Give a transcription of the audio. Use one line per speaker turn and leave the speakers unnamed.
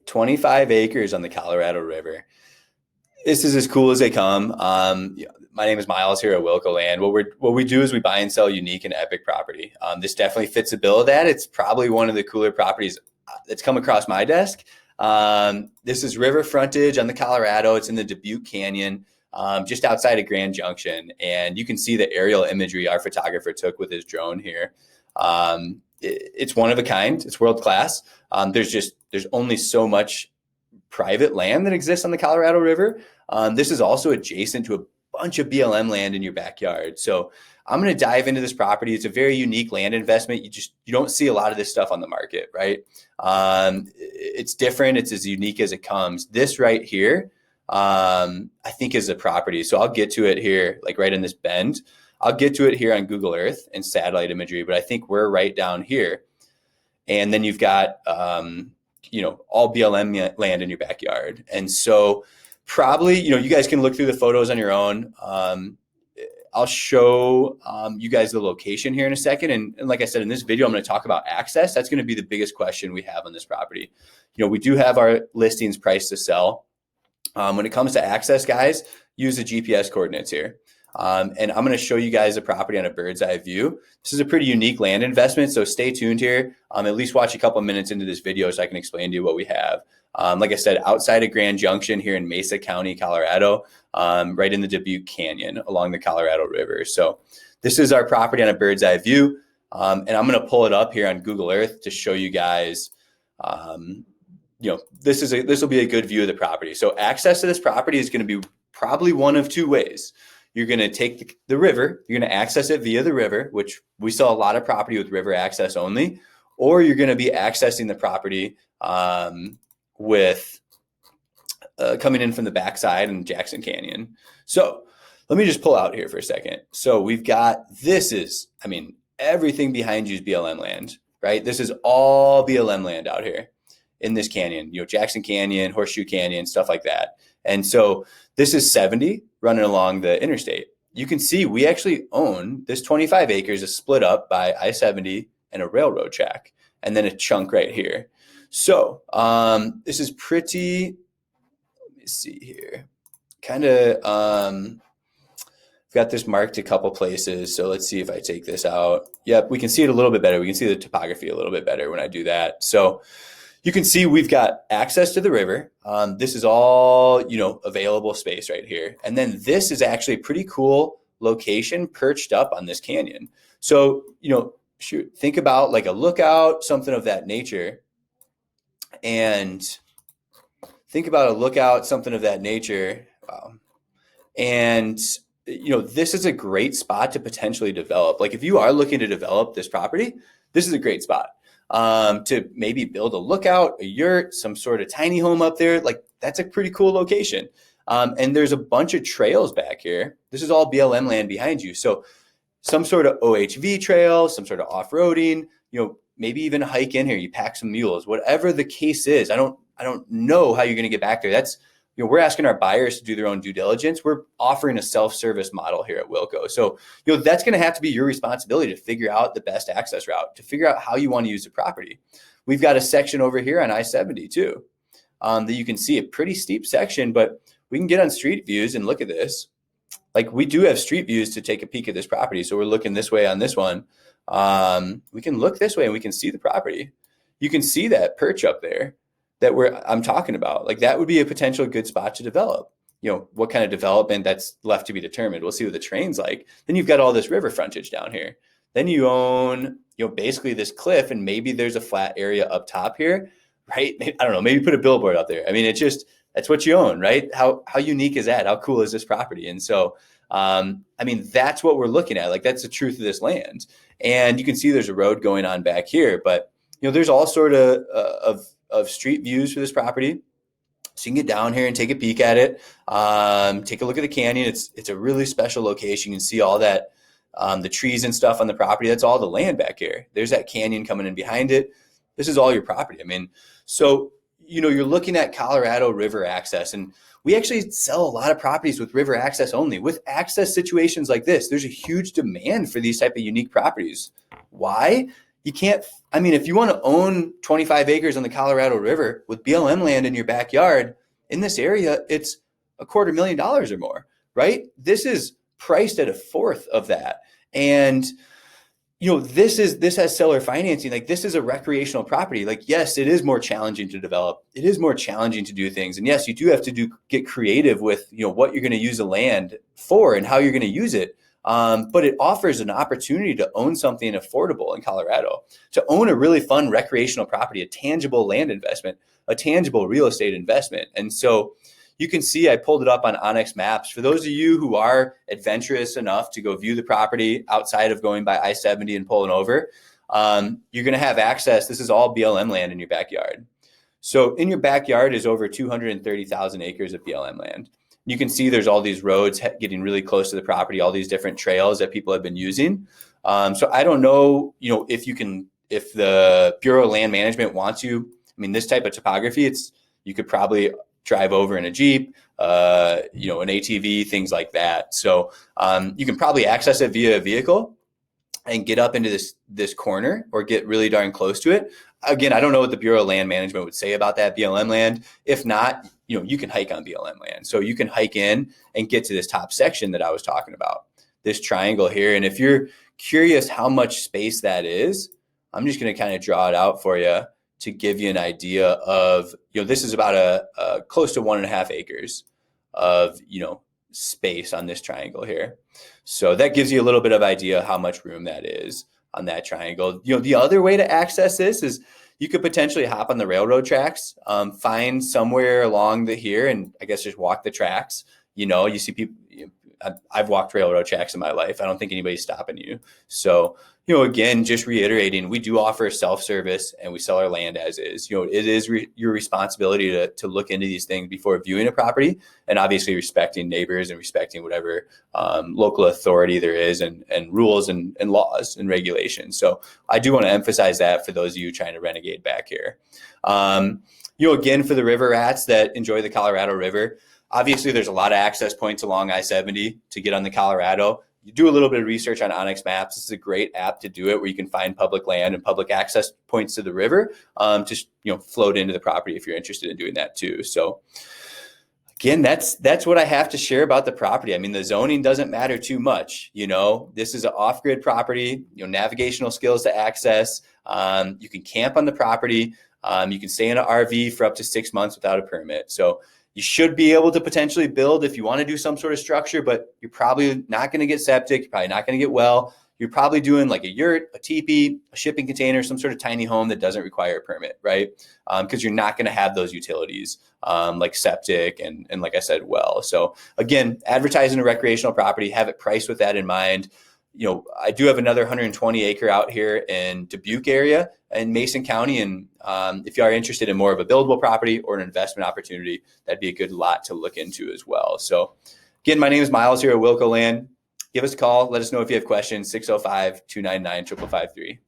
25 acres on the Colorado River. This is as cool as they come. My name is Miles here at Wilco Land. What we do is we buy and sell unique and epic property. This definitely fits the bill of that. It's probably one of the cooler properties that's come across my desk. This is river frontage on the Colorado. It's in the Beque Canyon, just outside of Grand Junction. And you can see the aerial imagery our photographer took with his drone here. It's one of a kind. It's world class. There's only so much private land that exists on the Colorado River. This is also adjacent to a bunch of BLM land in your backyard. So I'm going to dive into this property. It's a very unique land investment. You don't see a lot of this stuff on the market, right? It's different. It's as unique as it comes. This right here, I think is a property. So I'll get to it here, like right in this bend. I'll get to it here on Google Earth and satellite imagery, but I think we're right down here. And then you've got, all BLM land in your backyard. And so probably, you guys can look through the photos on your own. I'll show you guys the location here in a second. And like I said, in this video, I'm going to talk about access. That's going to be the biggest question we have on this property. We do have our listings priced to sell. When it comes to access, guys, use the GPS coordinates here. And I'm going to show you guys the property on a bird's eye view. This is a pretty unique land investment, so stay tuned here. At least watch a couple of minutes into this video so I can explain to you what we have. Like I said, outside of Grand Junction here in Mesa County, Colorado, right in the Beque Canyon along the Colorado River. So this is our property on a bird's eye view. And I'm going to pull it up here on Google Earth to show you guys, this will be a good view of the property. So access to this property is going to be probably one of two ways. You're going to take the river, you're going to access it via the river, which we sell a lot of property with river access only, or you're going to be accessing the property with coming in from the backside in Jackson Canyon. So let me just pull out here for a second. So we've got, everything behind you is BLM land, right? This is all BLM land out here in this canyon, Jackson Canyon, Horseshoe Canyon, stuff like that. And so this is 70 running along the interstate. You can see we actually own this 25 acres is split up by I-70 and a railroad track, and then a chunk right here. So this is pretty, let me see here, kind of, got this marked a couple places. So let's see if I take this out. Yep, we can see it a little bit better. We can see the topography a little bit better when I do that. So you can see we've got access to the river. This is all, available space right here. And then this is actually a pretty cool location perched up on this canyon. So, think about like a lookout, something of that nature. And think about a lookout, something of that nature. Wow. And, this is a great spot to potentially develop. Like if you are looking to develop this property, this is a great spot. To maybe build a lookout, a yurt, some sort of tiny home up there. Like that's a pretty cool location. And there's a bunch of trails back here. This is all BLM land behind you. So some sort of OHV trail, some sort of off-roading, maybe even a hike in here. You pack some mules, whatever the case is. I don't know how you're going to get back there. That's, we're asking our buyers to do their own due diligence. We're offering a self-service model here at Wilco. So, that's going to have to be your responsibility to figure out the best access route, to figure out how you want to use the property. We've got a section over here on I-70 too, that you can see a pretty steep section, but we can get on street views and look at this. Like we do have street views to take a peek at this property. So we're looking this way on this one. We can look this way and we can see the property. You can see that perch up there that I'm talking about. Like that would be a potential good spot to develop. What kind of development that's left to be determined. We'll see what the terrain's like. Then you've got all this river frontage down here. Then you own, basically this cliff, and maybe there's a flat area up top here, right? I don't know, maybe put a billboard out there. That's what you own, right? How unique is that? How cool is this property? And so, that's what we're looking at. Like that's the truth of this land. And you can see there's a road going on back here, but there's all sort of street views for this property. So you can get down here and take a peek at it. Take a look at the canyon. It's a really special location. You can see all that, the trees and stuff on the property. That's all the land back here. There's that canyon coming in behind it. This is all your property. So, you're looking at Colorado River access, and we actually sell a lot of properties with river access only. With access situations like this, there's a huge demand for these type of unique properties. Why? you can't, I mean, if you want to own 25 acres on the Colorado River with BLM land in your backyard in this area, it's $250,000 or more, right? This is priced at a fourth of that. And this has seller financing. Like, this is a recreational property. Like, yes, it is more challenging to develop. It is more challenging to do things. And yes, you do have to get creative with, what you're going to use the land for and how you're going to use it. But it offers an opportunity to own something affordable in Colorado, to own a really fun recreational property, a tangible land investment, a tangible real estate investment. And so you can see, I pulled it up on Onyx Maps. For those of you who are adventurous enough to go view the property outside of going by I-70 and pulling over, you're going to have access. This is all BLM land in your backyard. So in your backyard is over 230,000 acres of BLM land. You can see there's all these roads getting really close to the property, all these different trails that people have been using. So I don't know, if the Bureau of Land Management wants you, I mean, this type of topography, you could probably drive over in a Jeep, an ATV, things like that. So you can probably access it via a vehicle and get up into this corner or get really darn close to it. Again, I don't know what the Bureau of Land Management would say about that BLM land. If not, you can hike on BLM land. So you can hike in and get to this top section that I was talking about, this triangle here. And if you're curious how much space that is, I'm just going to kind of draw it out for you to give you an idea of, this is about a close to 1.5 acres of, space on this triangle here. So that gives you a little bit of idea how much room that is on that triangle. The other way to access this is you could potentially hop on the railroad tracks, find somewhere along here and I guess just walk the tracks. You see people, I've walked railroad tracks in my life. I don't think anybody's stopping you. So, again, just reiterating, we do offer self-service and we sell our land as is. It is your responsibility to look into these things before viewing a property, and obviously respecting neighbors and respecting whatever local authority there is and rules and laws and regulations. So I do want to emphasize that for those of you trying to renegade back here. Again, for the river rats that enjoy the Colorado River, obviously there's a lot of access points along I-70 to get on the Colorado. You do a little bit of research on Onyx Maps. This is a great app to do it, where you can find public land and public access points to the river, just float into the property if you're interested in doing that too. So again, that's what I have to share about the property. I mean, the zoning doesn't matter too much. This is an off-grid property. Navigational skills to access. You can camp on the property. You can stay in an RV for up to 6 months without a permit. So you should be able to potentially build if you want to do some sort of structure, but you're probably not going to get septic. You're probably not going to get well. You're probably doing like a yurt, a teepee, a shipping container, some sort of tiny home that doesn't require a permit, right? Because you're not going to have those utilities like septic and like I said, well. So again, advertising a recreational property, have it priced with that in mind. I do have another 120 acre out here in Dubuque area in Mason County. And if you are interested in more of a buildable property or an investment opportunity, that'd be a good lot to look into as well. So again, my name is Miles here at Wilco Land. Give us a call. Let us know if you have questions, 605-299-5553.